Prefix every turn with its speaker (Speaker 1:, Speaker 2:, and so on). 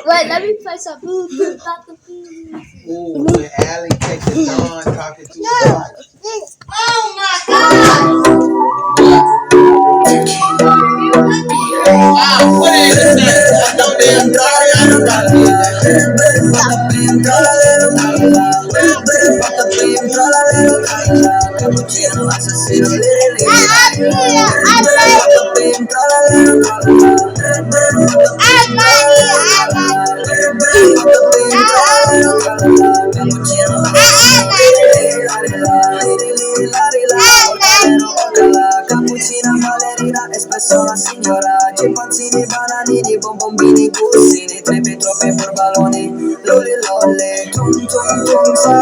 Speaker 1: Wait, let me play something.
Speaker 2: Ooh, when Allie takes the Dawn talking to God.
Speaker 1: Oh my God!
Speaker 2: Wow, what is this? No damn
Speaker 3: Cappuccina, ballerina, espresso la signora. Cimpazzini, bananini, bombombini, pulsini. Trepe, troppe, borbaloni, lolli, lolle. Tum, tum, tum, sa.